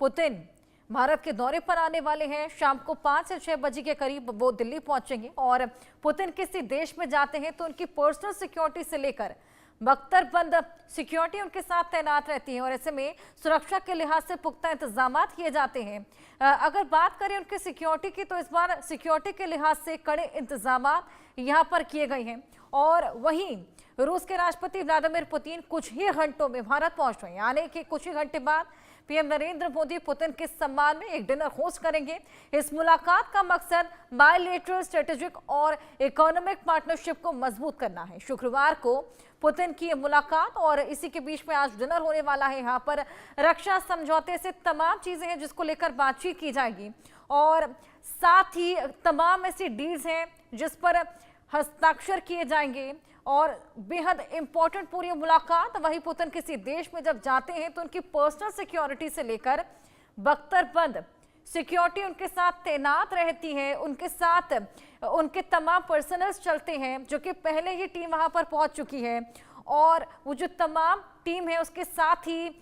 Putin Bharat के दौरे पर आने वाले हैं। शाम को 5 से 6 बजे के करीब वो दिल्ली पहुंचेंगे और पुतिन किसी देश में जाते हैं तो उनकी पर्सनल सिक्योरिटी से लेकर बख्तरबंद सिक्योरिटी उनके साथ तैनात रहती है और ऐसे में सुरक्षा के लिहाज से पुख्ता इंतजाम किए जाते हैं। अगर बात करें उनकी सिक्योरिटी की तो इस बार सिक्योरिटी के लिहाज से कड़े इंतजाम यहाँ पर किए गए हैं। और वहीं रूस के राष्ट्रपति व्लादिमीर पुतिन कुछ ही घंटों में भारत पहुंच रहे हैं। आने के कुछ ही घंटे बाद पीएम नरेंद्र मोदी पुतिन के सम्मान में एक डिनर होस्ट करेंगे। इस मुलाकात का मकसद बायलैटरल स्ट्रेटेजिक और इकोनॉमिक पार्टनरशिप को मजबूत करना है। शुक्रवार को पुतिन की मुलाकात और इसी के बीच में आज डिनर होने वाला है। यहाँ पर रक्षा समझौते से तमाम चीजें हैं जिसको लेकर बातचीत की जाएगी और साथ ही तमाम ऐसी डील्स हैं जिस पर हस्ताक्षर किए जाएंगे और बेहद इंपॉर्टेंट पूरी मुलाकात। वही पुतिन किसी देश में जब जाते हैं तो उनकी पर्सनल सिक्योरिटी से लेकर बख्तरबंद सिक्योरिटी उनके साथ तैनात रहती है। उनके साथ उनके तमाम पर्सनल्स चलते हैं जो कि पहले ही टीम वहां पर पहुंच चुकी है और वो जो तमाम टीम है उसके साथ ही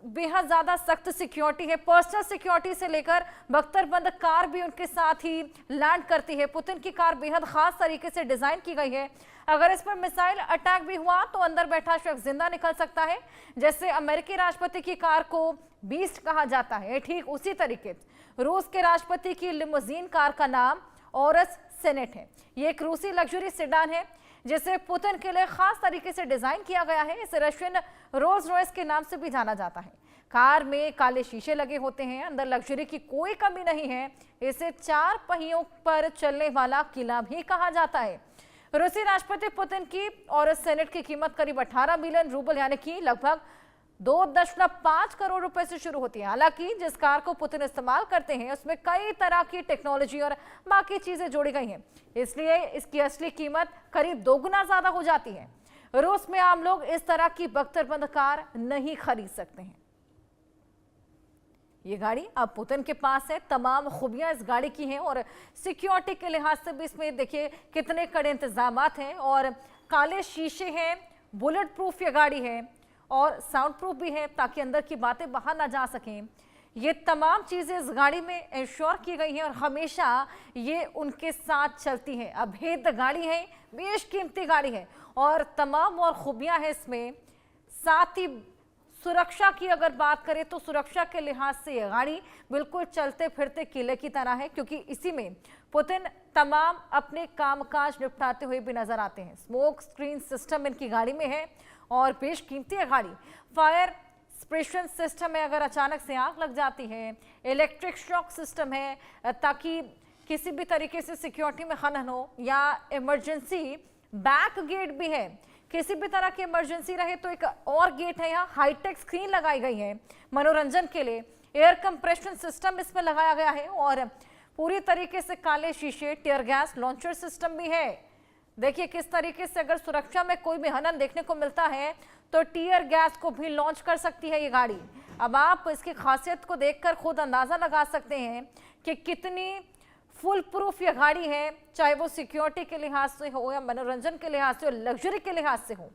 बेहद ज्यादा सख्त सिक्योरिटी है। पर्सनल सिक्योरिटी से लेकर बख्तरबंद कार भी उनके साथ ही लैंड करती है। पुतिन की कार बेहद खास तरीके से डिजाइन की गई है। अगर इस पर मिसाइल अटैक भी हुआ तो अंदर बैठा शख्स जिंदा निकल सकता है। जैसे अमेरिकी राष्ट्रपति की कार को बीस्ट कहा जाता है, ठीक उसी तरीके से रूस के राष्ट्रपति की लिमोजीन कार का नाम औरस सेनेट है। ये एक रूसी लग्जरी सेडान है जिसे पुतिन के लिए खास तरीके से डिजाइन किया गया है। इसे रशियन रोल्स रॉयस के नाम से भी जाना जाता है। कार में काले शीशे लगे होते हैं। अंदर लग्जरी की कोई कमी नहीं है। इसे 4 पहियों पर चलने वाला किला भी कहा जाता है। रूसी राष्ट्रपति पुतिन की और सेनेट की कीमत करीब 18 बिलियन रूबल यानी कि लगभग 2.5 करोड़ रुपए से शुरू होती है। हालांकि जिस कार को पुतिन इस्तेमाल करते हैं उसमें कई तरह की टेक्नोलॉजी और बाकी चीजें जोड़ी गई हैं, इसलिए इसकी असली कीमत करीब 2 गुना ज्यादा हो जाती है। रूस में आम लोग इस तरह की बख्तरबंद कार नहीं खरीद सकते हैं। ये गाड़ी अब पुतिन के पास है। तमाम खूबियां इस गाड़ी की हैं और सिक्योरिटी के लिहाज से भी इसमें देखिए कितने कड़े इंतजाम हैं और काले शीशे हैं, बुलेट प्रूफ ये गाड़ी है और साउंड प्रूफ भी है ताकि अंदर की बातें बाहर ना जा सकें। ये तमाम चीजें इस गाड़ी में इंश्योर की गई हैं और हमेशा ये उनके साथ चलती है। अभेद्य गाड़ी है, बेशकीमती गाड़ी है और तमाम और खूबियां हैं इसमें। साथ ही सुरक्षा की अगर बात करें तो सुरक्षा के लिहाज से ये गाड़ी बिल्कुल चलते फिरते किले की तरह है क्योंकि इसी में पुतिन तमाम अपने कामकाज निपटाते हुए भी नजर आते हैं। स्मोक स्क्रीन सिस्टम इनकी गाड़ी में है और बेशकीमती है गाड़ी। फायर सप्रेशन सिस्टम है, अगर अचानक से आग लग जाती है। इलेक्ट्रिक शॉक सिस्टम है ताकि किसी भी तरीके से सिक्योरिटी में खनन हो या इमरजेंसी बैक गेट भी है। किसी भी तरह की इमरजेंसी रहे तो एक और गेट है। यहाँ हाईटेक स्क्रीन लगाई गई है मनोरंजन के लिए। एयर कंप्रेशन सिस्टम इसमें लगाया गया है और पूरी तरीके से काले शीशे, टीयर गैस लॉन्चर सिस्टम भी है। देखिए किस तरीके से अगर सुरक्षा में कोई भी हनन देखने को मिलता है तो टीयर गैस को भी लॉन्च कर सकती है ये गाड़ी। अब आप इसकी खासियत को देखकर खुद अंदाजा लगा सकते हैं कि कितनी फुल प्रूफ ये गाड़ी है, चाहे वो सिक्योरिटी के लिहाज से हो या मनोरंजन के लिहाज से हो, लग्जरी के लिहाज से हो।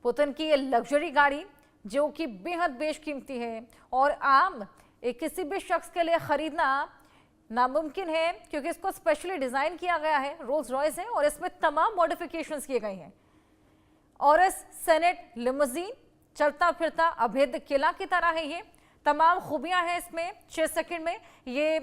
पुतिन की ये लग्जरी गाड़ी जो कि बेहद बेशकीमती है और आम किसी भी शख्स के लिए खरीदना नामुमकिन है क्योंकि इसको स्पेशली डिजाइन किया गया है। रोल्स रॉयस है और इसमें तमाम मॉडिफिकेशंस किए गए हैं। और इस सेनेट लिमोजीन चलता फिरता अभेद्य किला की तरह है। ये तमाम खूबियां हैं इसमें। 6 सेकंड में ये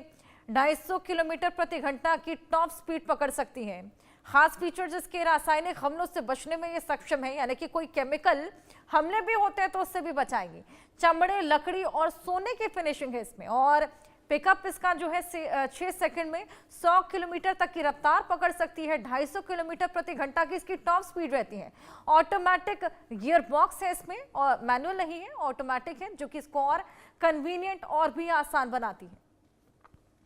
250 किलोमीटर प्रति घंटा की टॉप स्पीड पकड़ सकती है। खास फीचर जिसके रासायनिक हमलों से बचने में ये सक्षम है, यानी कि कोई केमिकल हमले भी होते हैं तो उससे भी बचाएंगी। चमड़े, लकड़ी और सोने की फिनिशिंग है इसमें और पिकअप इसका जो है 6 सेकंड में 100 किलोमीटर तक की रफ्तार पकड़ सकती है। 250 किलोमीटर प्रति घंटा की इसकी टॉप स्पीड रहती है। ऑटोमेटिक गियर बॉक्स है इसमें और मैनुअल नहीं है, ऑटोमेटिक है जो कि इसको और कन्वीनियंट और भी आसान बनाती है।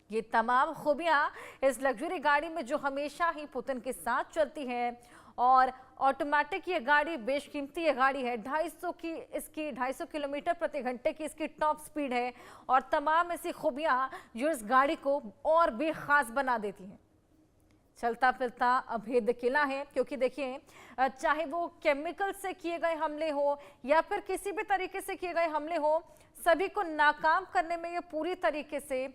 ये तमाम खूबियां इस लग्जरी गाड़ी में जो हमेशा ही पुतिन के साथ चलती है और ऑटोमेटिक ये गाड़ी बेशकीमती ये गाड़ी है। 250 किलोमीटर प्रति घंटे की इसकी टॉप स्पीड है और तमाम ऐसी खूबियां जो इस गाड़ी को और भी खास बना देती हैं। चलता फिरता अभेद किला है, क्योंकि देखिए चाहे वो केमिकल से किए गए हमले हो या फिर किसी भी तरीके से किए गए हमले हो, सभी को नाकाम करने में ये पूरी तरीके से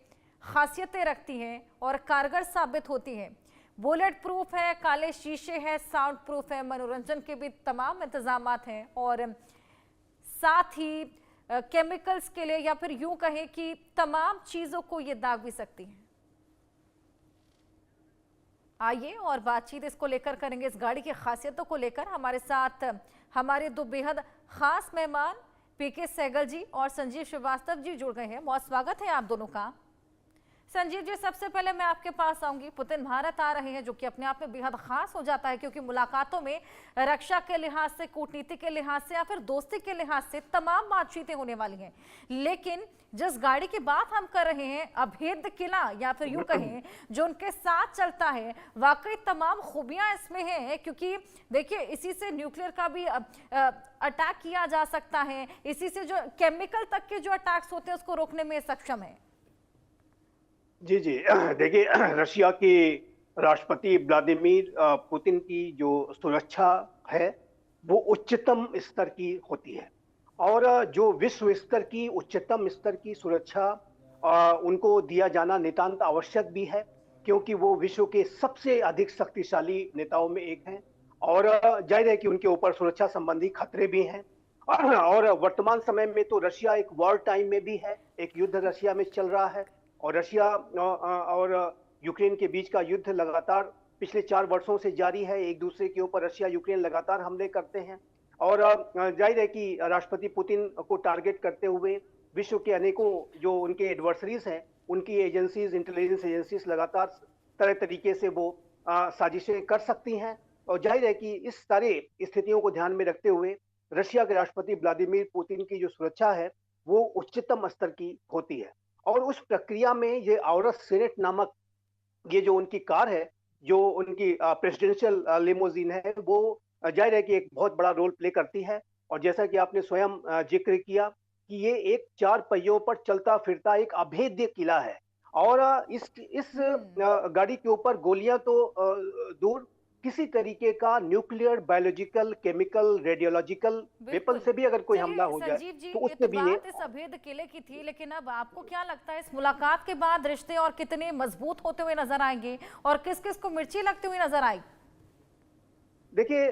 खासियतें रखती हैं और कारगर साबित होती हैं। बुलेट प्रूफ है, काले शीशे हैं, साउंड प्रूफ है, मनोरंजन के भी तमाम इंतजामात हैं और साथ ही केमिकल्स के लिए या फिर यूं कहें कि तमाम चीजों को ये दाग भी सकती हैं। आइए और बातचीत इसको लेकर करेंगे, इस गाड़ी की खासियतों को लेकर। हमारे साथ हमारे दो बेहद खास मेहमान पीके सहगल जी और संजीव श्रीवास्तव जी जुड़ गए हैं। बहुत स्वागत है आप दोनों का। संजीव जी, सबसे पहले मैं आपके पास आऊंगी। पुतिन भारत आ रहे हैं, जो कि अपने आप में बेहद खास हो जाता है, क्योंकि मुलाकातों में रक्षा के लिहाज से, कूटनीति के लिहाज से या फिर दोस्ती के लिहाज से तमाम बातचीतें होने वाली हैं। लेकिन जिस गाड़ी की बात हम कर रहे हैं, अभेद किला या फिर यूं कहें जो उनके साथ चलता है, वाकई तमाम खूबियां इसमें हैं। क्योंकि देखिए, इसी से न्यूक्लियर का भी अटैक किया जा सकता है, इसी से जो केमिकल तक के जो अटैक्स होते हैं उसको रोकने में सक्षम है। जी जी, देखिए, रशिया के राष्ट्रपति व्लादिमीर पुतिन की जो सुरक्षा है वो उच्चतम स्तर की होती है और जो विश्व स्तर की उच्चतम स्तर की सुरक्षा उनको दिया जाना नितांत आवश्यक भी है, क्योंकि वो विश्व के सबसे अधिक शक्तिशाली नेताओं में एक हैं और जाहिर है कि उनके ऊपर सुरक्षा संबंधी खतरे भी हैं। और वर्तमान समय में तो रशिया एक वॉर टाइम में भी है, एक युद्ध रशिया में चल रहा है और रशिया और यूक्रेन के बीच का युद्ध लगातार पिछले 4 वर्षों से जारी है। एक दूसरे के ऊपर रशिया यूक्रेन लगातार हमले करते हैं और जाहिर है कि राष्ट्रपति पुतिन को टारगेट करते हुए विश्व के अनेकों जो उनके एडवर्सरीज हैं, उनकी एजेंसीज, इंटेलिजेंस एजेंसीज लगातार तरह तरीके से वो साजिशें कर सकती हैं। और जाहिर है कि इस सारे स्थितियों को ध्यान में रखते हुए रशिया के राष्ट्रपति व्लादिमीर पुतिन की जो सुरक्षा है वो उच्चतम स्तर की होती है। और उस प्रक्रिया में ये औरस सेनेट नामक ये जो उनकी कार है, जो उनकी प्रेसिडेंशियल लिमोजिन है, वो जाहिर है कि एक बहुत बड़ा रोल प्ले करती है। और जैसा कि आपने स्वयं जिक्र किया कि ये एक 4 पहियों पर चलता फिरता एक अभेद्य किला है और इस गाड़ी के ऊपर गोलियां तो दूर, किसी तरीके का nuclear, biological, chemical, radiological weapon से भी अगर कोई हमला हो जाए तो उससे भी ये इस अभेद किले की थी। लेकिन अब आपको क्या लगता है, इस मुलाकात के बाद रिश्ते और कितने मजबूत होते हुए नजर आएंगे और किस किस को मिर्ची लगती हुई नजर आई? देखिए,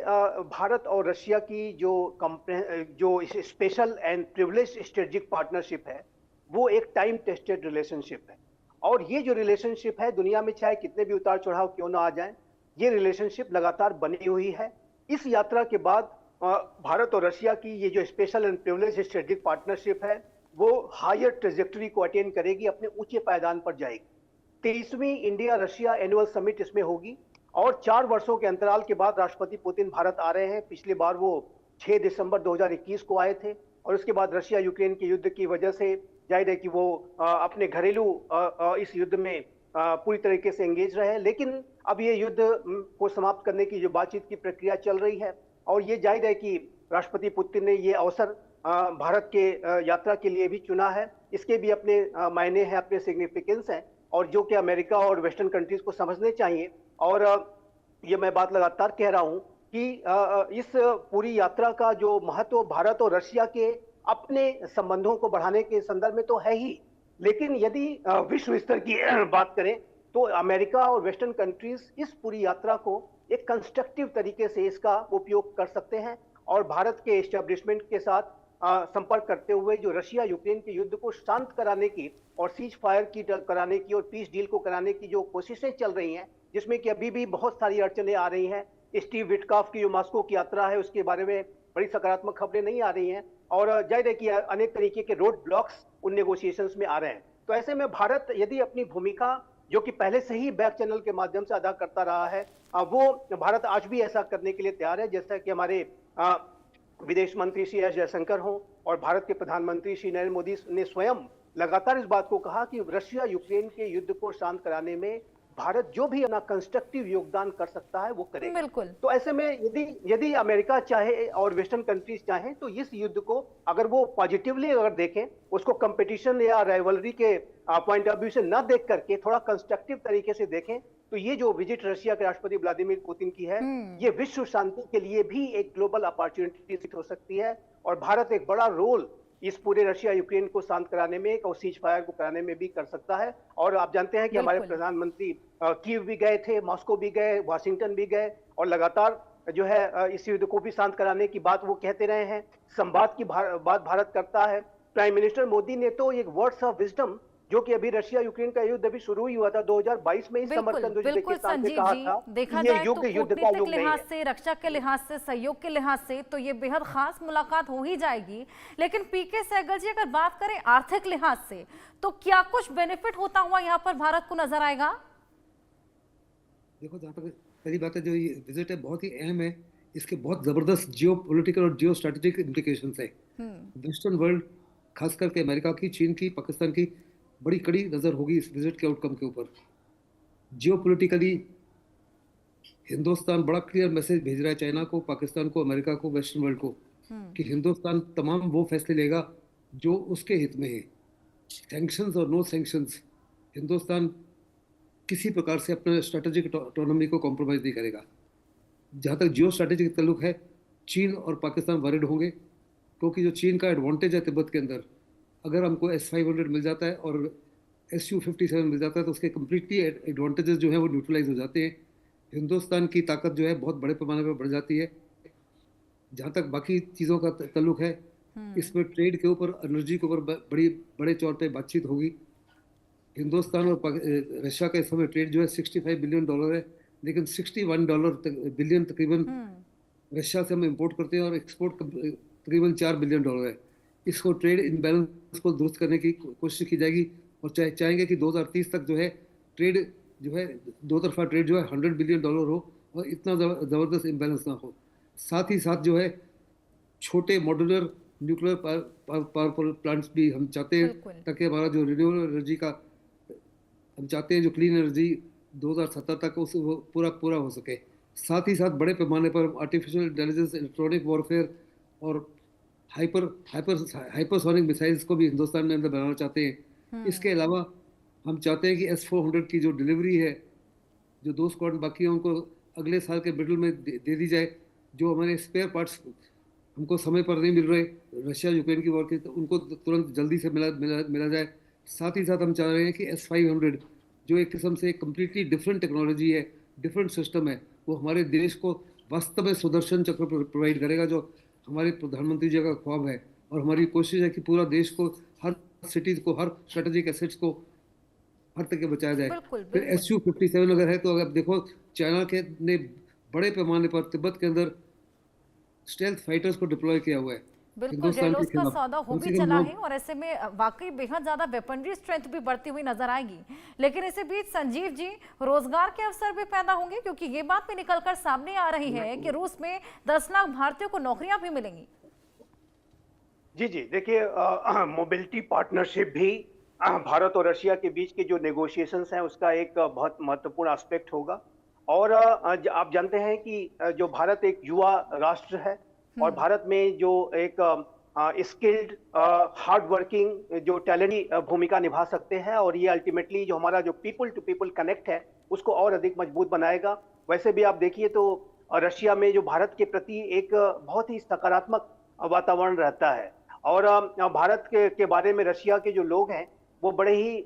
भारत और रशिया की जो special and privilege strategic partnership है वो एक टाइम टेस्टेड रिलेशनशिप है और ये जो रिलेशनशिप है, दुनिया में चाहे कितने भी उतार चढ़ाव क्यों ना आ जाए, ये रिलेशनशिप लगातार बनी हुई है। इस यात्रा के बाद भारत और रशिया की ये जो special and privilege strategic partnership है वो हायर ट्रेजेक्टरी को अटेन करेगी, अपने ऊंचे पायदान पर जाएगी। 23वीं इंडिया रशिया एनुअल समिट इसमें होगी और 4 वर्षों के अंतराल के बाद राष्ट्रपति पुतिन भारत आ रहे हैं। पिछली बार वो 6 दिसंबर 2021 को आए थे और उसके बाद रशिया यूक्रेन के युद्ध की वजह से जाहिर है कि वो अपने घरेलू इस युद्ध में पूरी तरीके से एंगेज रहे। लेकिन अब ये युद्ध को समाप्त करने की जो बातचीत की प्रक्रिया चल रही है और ये जाहिर है कि राष्ट्रपति पुतिन ने ये अवसर भारत के यात्रा के लिए भी चुना है। इसके भी अपने मायने हैं, अपने सिग्निफिकेंस हैं और जो कि अमेरिका और वेस्टर्न कंट्रीज को समझने चाहिए। और ये मैं बात लगातार कह रहा हूं कि इस पूरी यात्रा का जो महत्व भारत और रशिया के अपने संबंधों को बढ़ाने के संदर्भ में तो है ही, लेकिन यदि विश्व स्तर की बात करें तो अमेरिका और वेस्टर्न कंट्रीज इस पूरी यात्रा को एक कंस्ट्रक्टिव तरीके से इसका उपयोग कर सकते हैं और भारत के एस्टेब्लिशमेंट के साथ संपर्क करते हुए जो रशिया यूक्रेन के युद्ध को शांत कराने की और सीज फायर की कराने की और पीस डील को कराने की जो कोशिशें चल रही हैं, जिसमें कि अभी भी बहुत सारी अड़चनें आ रही हैं। स्टीव विटकॉफ की जो मॉस्को की यात्रा है उसके बारे में बड़ी सकारात्मक खबरें नहीं आ रही हैं और जाहिर है कि अनेक तरीके के रोड ब्लॉक्स उन नेगोशिएशंस में आ रहे हैं। तो ऐसे में भारत यदि अपनी भूमिका जो कि पहले से ही बैक चैनल के माध्यम से अदा करता रहा है, वो भारत आज भी ऐसा करने के लिए तैयार है। जैसा कि हमारे विदेश मंत्री श्री एस जयशंकर हों और भारत के प्रधानमंत्री श्री नरेंद्र मोदी ने स्वयं लगातार इस बात को कहा कि रशिया यूक्रेन के युद्ध को शांत कराने में भारत जो भी अपना कंस्ट्रक्टिव योगदान कर सकता है वो करेगा। बिल्कुल। तो ऐसे में यदि अमेरिका चाहे और वेस्टर्न कंट्रीज चाहें तो इस युद्ध को अगर वो पॉजिटिवली अगर देखें, उसको कंपटीशन या राइवलरी के पॉइंट ऑफ व्यू से ना देख करके थोड़ा कंस्ट्रक्टिव तरीके से देखें, तो ये जो विजिट रशिया के राष्ट्रपति व्लादिमीर पुतिन की है, ये विश्व शांति के लिए भी एक ग्लोबल अपॉर्चुनिटी हो सकती है, और भारत एक बड़ा रोल इस पूरे रशिया यूक्रेन को शांत कराने में और सीज फायर को कराने में भी कर सकता है। और आप जानते हैं कि हमारे बिल्कुल। प्रधानमंत्री कीव भी गए थे, मॉस्को भी गए, वाशिंगटन भी गए, और लगातार जो है इस युद्ध को भी शांत कराने की बात वो कहते रहे हैं। संवाद की बात भारत करता है। प्राइम मिनिस्टर मोदी ने तो एक वर्ड्स ऑफ विजडम, जो कि अभी रशिया यूक्रेन का युद्ध अभी शुरू ही हुआ था 2022 में, इस बिल्कुल समर्थन बिल्कुल संजीव कहा जी, था देखा कि ये जाए तो युद्ध युद्ध का कूटनीतिक युग नहीं लिहाज है। से, रक्षा के लिहाज से, सहयोग के लिहाज से तो ये बेहद खास मुलाकात हो ही जाएगी। लेकिन पीके सहगल जी, अगर बात करें आर्थिक लिहाज से, तो क्या कुछ बेनिफिट होता हुआ यहाँ पर भारत को नजर आएगा? देखो, जहाँ तक पहली बात है, जो ये विजिट है बहुत ही अहम है। इसके बहुत जबरदस्त जियो पॉलिटिकल और जियो स्ट्रेटेजिक इम्प्लीकेशंस है। वेस्टर्न वर्ल्ड, खास करके अमेरिका की, चीन की, पाकिस्तान की बड़ी कड़ी नजर होगी इस विजिट के आउटकम के ऊपर। जियो पोलिटिकली हिंदुस्तान बड़ा क्लियर मैसेज भेज रहा है चाइना को, पाकिस्तान को, अमेरिका को, वेस्टर्न वर्ल्ड को, कि हिंदुस्तान तमाम वो फैसले लेगा जो उसके हित में है। सैंक्शंस और नो सैंक्शंस, हिंदुस्तान किसी प्रकार से अपने स्ट्रेटेजिक ऑटोनॉमी को कॉम्प्रोमाइज नहीं करेगा। जहाँ तक जियो स्ट्रेटेजी का ताल्लुक है, चीन और पाकिस्तान वरिड होंगे, क्योंकि जो चीन का एडवांटेज है तिब्बत के अंदर, अगर हमको S-500 मिल जाता है और Su-57 मिल जाता है, तो उसके कम्प्लीटली एडवांटेजेस जो है वो न्यूट्रलाइज हो जाते हैं। हिंदुस्तान की ताकत जो है बहुत बड़े पैमाने पर बढ़ जाती है। जहाँ तक बाकी चीज़ों का ताल्लुक है, इसमें ट्रेड के ऊपर, एनर्जी के ऊपर बड़े तौर पे बातचीत होगी। हिंदुस्तान और रशिया का इस समय ट्रेड जो है $65 बिलियन है, लेकिन $61 बिलियन तकरीबन रशिया से हम इंपोर्ट करते हैं और एक्सपोर्ट तकरीबन $4 बिलियन है। इसको ट्रेड इनबैलेंस को दुरुस्त करने की कोशिश की जाएगी, और चाहेंगे कि 2030 तक जो है ट्रेड जो है, दो तरफा ट्रेड जो है $100 बिलियन हो, और इतना ज़बरदस्त इम्बैलेंस ना हो। साथ ही साथ जो है छोटे मॉड्यूलर न्यूक्लियर पावर प्लांट्स भी हम चाहते हैं, ताकि हमारा जो रिन्यूएबल एनर्जी का हम चाहते हैं, जो क्लीन एनर्जी 2070 तक उस पूरा हो सके। साथ ही साथ बड़े पैमाने पर आर्टिफिशियल इंटेलिजेंस, इलेक्ट्रॉनिक वॉरफेयर और हाइपरसोनिक मिसाइल्स को भी हिंदुस्तान में अंदर बनाना चाहते हैं। इसके अलावा हम चाहते हैं कि S-400 की जो डिलीवरी है, जो 2 स्क्वाड बाकी हैं, उनको अगले साल के मिडल में दे दी जाए। जो हमारे स्पेयर पार्ट्स हमको समय पर नहीं मिल रहे रशिया यूक्रेन की वॉर के, तो उनको तुरंत जल्दी से मिला जाए। साथ ही साथ हम चाह रहे हैं कि S-500 जो एक किस्म से कम्प्लीटली डिफरेंट टेक्नोलॉजी है, डिफरेंट सिस्टम है, वो हमारे देश को वास्तव में सुदर्शन चक्र प्रोवाइड करेगा, जो हमारे प्रधानमंत्री जी का ख्वाब है। और हमारी कोशिश है कि पूरा देश को, हर सिटीज को, हर स्ट्रेटेजिक एसेट्स को हर तक बचाया जाए। फिर Su-57 अगर है, तो अगर देखो चाइना के ने बड़े पैमाने पर तिब्बत के अंदर स्टेल्थ फाइटर्स को डिप्लॉय किया हुआ है। बिल्कुल, जेलोस का सौदा हो भी चला है, और ऐसे में वाकई बेहद ज्यादा वेपनरी स्ट्रेंथ भी बढ़ती हुई नजर आएगी। लेकिन इसी बीच संजीव जी, रोजगार के अवसर भी पैदा होंगे, क्योंकि ये बात भी निकलकर सामने आ रही है कि रूस में 10 लाख भारतीयों को नौकरियां भी मिलेंगी। जी, देखिए, मोबिलिटी पार्टनरशिप भी भारत और रशिया के बीच के जो नेगोशिएशंस हैं, उसका एक बहुत महत्वपूर्ण एस्पेक्ट होगा। और आप जानते हैं कि जो भारत एक युवा राष्ट्र है, और भारत में जो एक स्किल्ड, हार्ड वर्किंग, जो टैलेंट भूमिका निभा सकते हैं, और ये अल्टीमेटली जो हमारा जो पीपल टू पीपल कनेक्ट है, उसको और अधिक मजबूत बनाएगा। वैसे भी आप देखिए तो रशिया में जो भारत के प्रति एक बहुत ही सकारात्मक वातावरण रहता है, और भारत के बारे में रशिया के जो लोग हैं, वो बड़े ही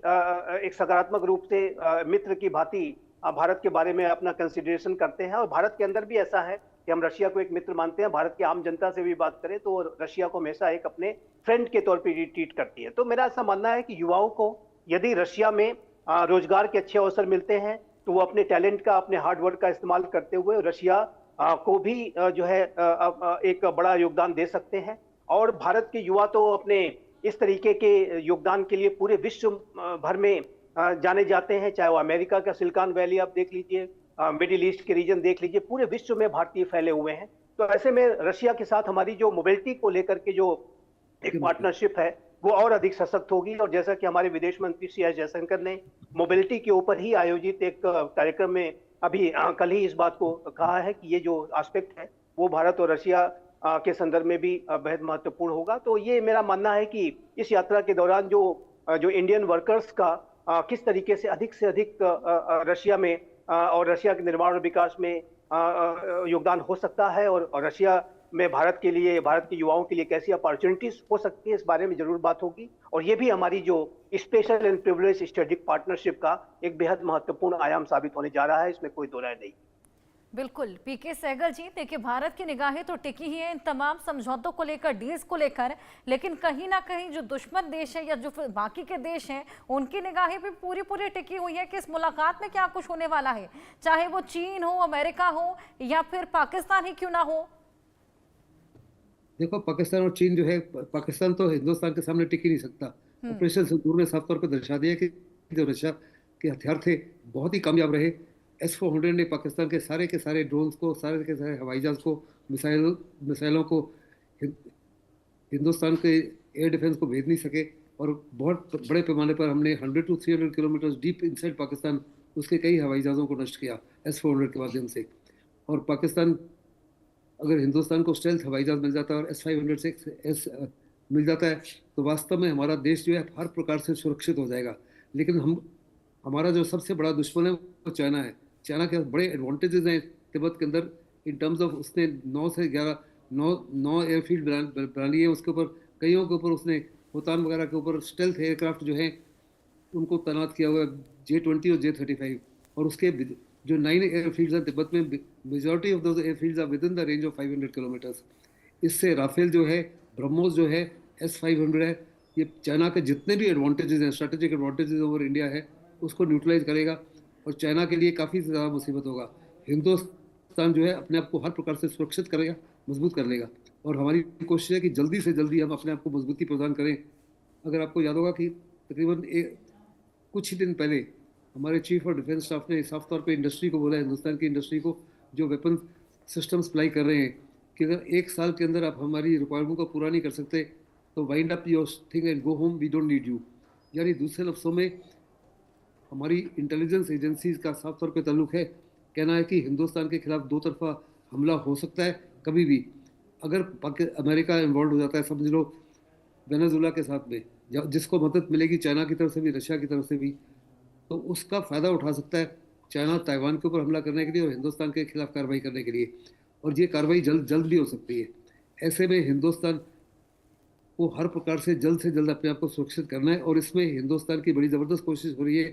एक सकारात्मक रूप से मित्र की भांति भारत के बारे में अपना कंसिडरेशन करते हैं। और भारत के अंदर भी ऐसा है कि हम रशिया को एक मित्र मानते हैं। भारत की आम जनता से भी बात करें तो रशिया को हमेशा एक अपने फ्रेंड के तौर पर ट्रीट करती है। तो मेरा ऐसा मानना है कि युवाओं को यदि रशिया में रोजगार के अच्छे अवसर मिलते हैं, तो वो अपने टैलेंट का, अपने हार्डवर्क का इस्तेमाल करते हुए रशिया को भी जो है एक बड़ा योगदान दे सकते हैं। और भारत के युवा तो अपने इस तरीके के योगदान के लिए पूरे विश्व भर में जाने जाते हैं, चाहे वो अमेरिका का सिलिकॉन वैली आप देख लीजिए, मिडिल ईस्ट के रीजन देख लीजिए, पूरे विश्व में भारतीय फैले हुए हैं। तो ऐसे में रशिया के साथ हमारी जो मोबिलिटी को लेकर के जो एक पार्टनरशिप है, वो और अधिक सशक्त होगी। और जैसा कि हमारे विदेश मंत्री श्री एस जयशंकर ने मोबिलिटी के ऊपर ही आयोजित एक कार्यक्रम में अभी कल ही इस बात को कहा है कि ये जो एस्पेक्ट है, वो भारत और रशिया के संदर्भ में भी बेहद महत्वपूर्ण होगा। तो ये मेरा मानना है कि इस यात्रा के दौरान जो इंडियन वर्कर्स का किस तरीके से अधिक रशिया में और रशिया के निर्माण और विकास में योगदान हो सकता है, और रशिया में भारत के लिए, भारत के युवाओं के लिए कैसी अपॉर्चुनिटीज हो सकती है, इस बारे में जरूर बात होगी। और ये भी हमारी जो special and privilege strategic partnership का एक बेहद महत्वपूर्ण आयाम साबित होने जा रहा है, इसमें कोई दो राय नहीं। बिल्कुल पीके सहगल जी, देखिए भारत की निगाहें तो टिकी ही है इन तमाम समझौतों को लेकर, डील्स को लेकर, लेकिन कहीं ना कहीं जो दुश्मन देश है या जो बाकी के देश हैं उनकी निगाहें भी पूरी पूरी टिकी हुई है कि इस मुलाकात में क्या कुछ होने वाला है, चाहे वो चीन हो, अमेरिका हो या फिर पाकिस्तान ही क्यों ना हो। देखो, पाकिस्तान और चीन जो है, पाकिस्तान तो हिंदुस्तान के सामने टिक ही नहीं सकता। ऑपरेशन सिंदूर ने साफ तौर पर दर्शा दिया कि जो रशिया के हथियार थे बहुत ही कामयाब रहे। S-400 ने पाकिस्तान के सारे ड्रोन्स को, सारे के सारे हवाई जहाज को, मिसाइलों को हिंदुस्तान के एयर डिफेंस को भेज नहीं सके, और बहुत बड़े पैमाने पर हमने 100 to 300 kilometre deep inside Pakistan उसके कई हवाई जहाज़ों को नष्ट किया S-400 के माध्यम से। और पाकिस्तान, अगर हिंदुस्तान को स्टेल्थ हवाई जहाज मिल जाता है और S-500 मिल जाता है, तो वास्तव में हमारा देश जो है हर प्रकार से सुरक्षित हो जाएगा। लेकिन हमारा जो सबसे बड़ा दुश्मन है वो चाइना है। चाइना के बड़े एडवांटेजेस हैं तिब्बत के अंदर, इन टर्म्स ऑफ उसने 9 से 11 9 एयरफील्ड बना लिए। उसके ऊपर कईयों के ऊपर उसने होतान वगैरह के ऊपर स्टेल्थ एयरक्राफ्ट जो है उनको तैनात किया हुआ है, J-20 और J-35। और उसके जो 9 एयरफील्ड्स हैं तिब्बत में, majority of those airfields are within the range of 500 kilometres. इससे राफेल जो है, ब्रह्मोस जो है, S-500 है, ये चाइना के जितने भी एडवांटेजेस हैं, स्ट्रेटेजिक एडवांटेजेस ओवर इंडिया है, उसको न्यूट्रलाइज करेगा और चाइना के लिए काफ़ी ज़्यादा मुसीबत होगा। हिंदुस्तान जो है अपने आप को हर प्रकार से सुरक्षित करेगा, मजबूत कर लेगा। और हमारी कोशिश है कि जल्दी से जल्दी हम अपने आप को मजबूती प्रदान करें। अगर आपको याद होगा कि तकरीबन कुछ ही दिन पहले हमारे चीफ ऑफ डिफेंस स्टाफ ने साफ तौर पे इंडस्ट्री को बोला, हिंदुस्तान की इंडस्ट्री को जो वेपन सिस्टम सप्लाई कर रहे हैं, कि अगर 1 साल के अंदर आप हमारी रिक्वायरमेंट को पूरा नहीं कर सकते तो wind up your thing and go home, we don't need you. यानी दूसरे लफ्ज़ों में हमारी इंटेलिजेंस एजेंसीज का साफ तौर पे ताल्लुक है, कहना है कि हिंदुस्तान के खिलाफ 2 तरफा हमला हो सकता है कभी भी। अगर अमेरिका इन्वॉल्व हो जाता है, समझ लो वेनेजुएला के साथ में, जिसको मदद मिलेगी चाइना की तरफ से भी, रशिया की तरफ से भी, तो उसका फ़ायदा उठा सकता है चाइना ताइवान के ऊपर हमला करने के लिए और हिंदुस्तान के खिलाफ कार्रवाई करने के लिए। और ये कार्रवाई जल्द भी हो सकती है। ऐसे में हिंदुस्तान को हर प्रकार से जल्द अपने आप को सुरक्षित करना है, और इसमें हिंदुस्तान की बड़ी ज़बरदस्त कोशिश हो रही है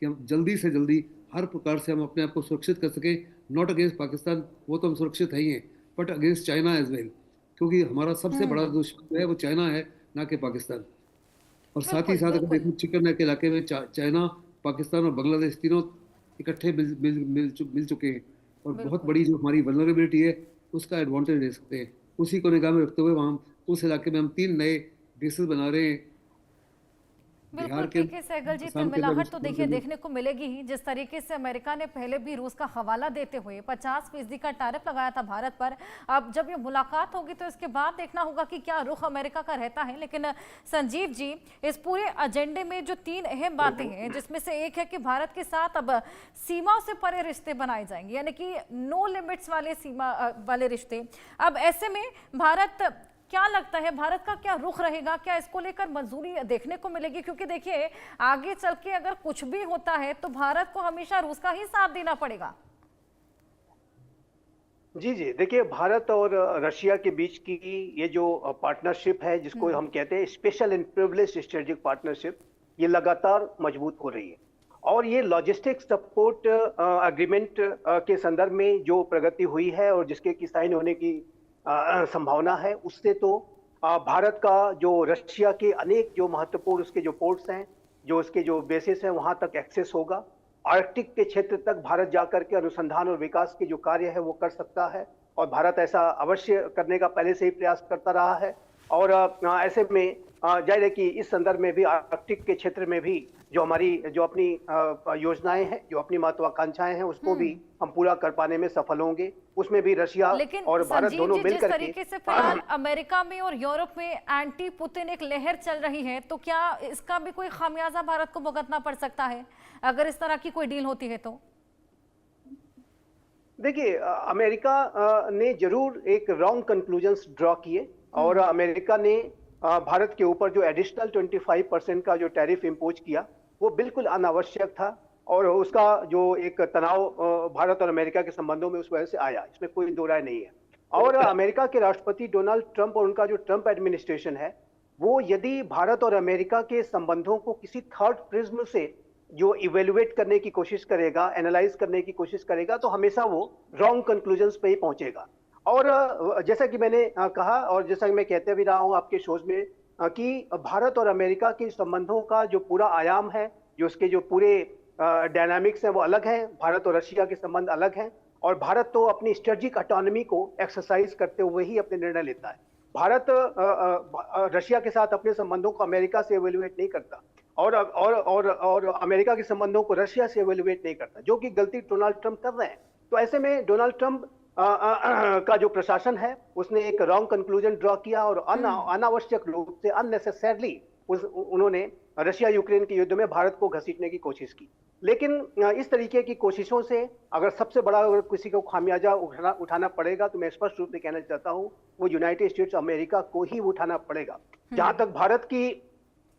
कि हम जल्दी से जल्दी हर प्रकार से हम अपने आप को सुरक्षित कर सकें। नॉट अगेंस्ट पाकिस्तान, वो तो हम सुरक्षित ही हैं, but against China as well, क्योंकि हमारा सबसे बड़ा दुश्मन जो है वो चाइना है, ना कि पाकिस्तान। और साथ ही साथ अगर देखो चिकन नेक इलाके में चाइना, पाकिस्तान और बांग्लादेश तीनों इकट्ठे मिल चुके हैं, और बहुत बड़ी जो हमारी वल्नरेबिलिटी है उसका एडवांटेज ले सकते हैं। उसी को निगाह में रखते हुए वहाँ उस इलाके में हम 3 नए बेसेस बना रहे हैं। बिल्कुल पीके सहगल जी, फिर मिलावट तो देखिए देखने को मिलेगी ही। जिस तरीके से अमेरिका ने पहले भी रूस का हवाला देते हुए 50% का टैरिफ लगाया था भारत पर, अब जब ये मुलाकात होगी तो इसके बाद देखना होगा कि क्या रुख अमेरिका का रहता है। लेकिन संजीव जी, इस पूरे एजेंडे में जो 3 अहम बातें हैं, जिसमें से एक है कि भारत के साथ अब सीमाओं से परे रिश्ते बनाए जाएंगे, यानी कि नो लिमिट्स वाले सीमा वाले रिश्ते। अब ऐसे में भारत, क्या लगता है भारत का क्या रुख रहेगा, क्या इसको लेकर मंजूरी देखने को मिलेगी? क्योंकि देखिए आगे चल के अगर कुछ भी होता है तो भारत को हमेशा रूस का ही साथ देना पड़ेगा। जी, देखिए भारत और रशिया के बीच की ये जो पार्टनरशिप है, जिसको हम कहते हैं special and privilege strategic partnership, ये लगातार मजबूत हो रही है। और ये लॉजिस्टिक सपोर्ट एग्रीमेंट के संदर्भ में जो प्रगति हुई है और जिसके की साइन होने की संभावना है, उससे तो भारत का जो रशिया के अनेक जो महत्वपूर्ण उसके जो पोर्ट्स हैं, जो उसके जो बेसिस हैं, वहां तक एक्सेस होगा। आर्कटिक के क्षेत्र तक भारत जाकर के अनुसंधान और विकास के जो कार्य है वो कर सकता है, और भारत ऐसा अवश्य करने का पहले से ही प्रयास करता रहा है। और ऐसे में जाहिर है कि इस संदर्भ में भी आर्कटिक के क्षेत्र में भी जो हमारी जो अपनी योजनाएं हैं, जो अपनी महत्वाकांक्षाएं हैं, उसको भी हम पूरा कर पाने में सफल होंगे। उसमें भी रशिया और भारत दोनों मिलकर के, तरीके से फिलहाल अमेरिका में और यूरोप में एंटी पुतिन एक लहर चल रही है, तो क्या इसका भी कोई खामियाजा भारत को भुगतना पड़ सकता है अगर इस तरह की कोई डील होती है तो? देखिए, अमेरिका ने जरूर एक रॉन्ग कंक्लूजन्स ड्रॉ किए, और अमेरिका ने भारत के ऊपर जो एडिशनल 25% का जो टैरिफ इम्पोज किया, वो बिल्कुल अनावश्यक था और उसका जो एक तनाव भारत और अमेरिका के संबंधों में उस वजह से आया, इसमें कोई दो राय नहीं है। और अमेरिका के राष्ट्रपति डोनाल्ड ट्रंप और उनका जो ट्रंप एडमिनिस्ट्रेशन है, वो यदि भारत और अमेरिका के संबंधों को किसी थर्ड प्रिज्म से जो इवेल्युएट करने की कोशिश करेगा, एनालाइज करने की कोशिश करेगा, तो हमेशा वो रॉन्ग कंक्लूजन्स पे ही पहुंचेगा। और जैसा कि मैंने कहा और जैसा कि मैं कहते भी रहा हूं आपके शोज में कि भारत और अमेरिका के संबंधों का जो पूरा आयाम है, जो उसके जो पूरे डायनामिक्स हैं वो अलग हैं। भारत और रशिया के संबंध अलग हैं और भारत तो अपनी स्ट्रेटेजिक ऑटोनॉमी को एक्सरसाइज करते हुए ही अपने निर्णय लेता है। भारत रशिया के साथ अपने संबंधों को अमेरिका से एवेल्युएट नहीं करता और अमेरिका के संबंधों को रशिया से एवेल्युएट नहीं करता, जो कि गलती डोनाल्ड ट्रंप कर रहे हैं। तो ऐसे में डोनाल्ड ट्रंप का जो प्रशासन है उसने एक रॉन्ग कंक्लूजन ड्रॉ किया और अनावश्यक रूप से अननेसेसरली उन्होंने रशिया यूक्रेन के युद्ध में भारत को घसीटने की कोशिश की। लेकिन इस तरीके की कोशिशों से अगर सबसे बड़ा अगर किसी को खामियाजा उठाना पड़ेगा तो मैं स्पष्ट रूप से कहना चाहता हूं वो यूनाइटेड स्टेट्स अमेरिका को ही उठाना पड़ेगा। जहां तक भारत की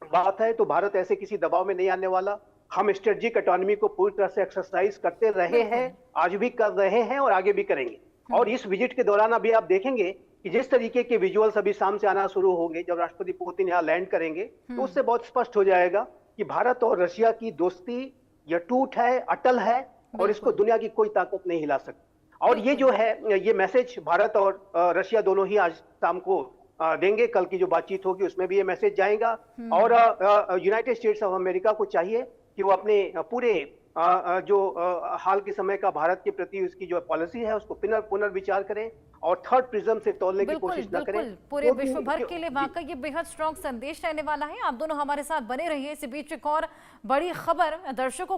बात है तो भारत ऐसे किसी दबाव में नहीं आने वाला। हम स्ट्रेटेजिक ऑटोनॉमी को पूरी तरह से एक्सरसाइज करते रहे हैं, आज भी कर रहे हैं और आगे भी करेंगे। और इस विजिट के दौरान अभी आप देखेंगे कि जिस तरीके के विजुअल्स अभी शाम से आना शुरू होंगे, जब राष्ट्रपति पुतिन यहाँ लैंड करेंगे तो उससे बहुत स्पष्ट हो जाएगा कि भारत और रशिया की दोस्ती यह टूट है, अटल है और इसको दुनिया की कोई ताकत नहीं हिला सकती। और ये जो है ये मैसेज भारत और रशिया दोनों ही आज शाम को देंगे। कल की जो बातचीत होगी उसमें भी ये मैसेज जाएगा। और यूनाइटेड स्टेट्स ऑफ अमेरिका को चाहिए कि वो अपने पूरे जो हाल के समय का भारत के प्रति उसकी जो पॉलिसी है उसको पुनर्विचार करें और थर्ड प्रिज्म से तोलने की कोशिश न करें। पूरे विश्व भर के लिए वाकई ये बेहद स्ट्रॉन्ग संदेश रहने वाला है। आप दोनों हमारे साथ बने रहिए। इसी बीच एक और बड़ी खबर दर्शकों को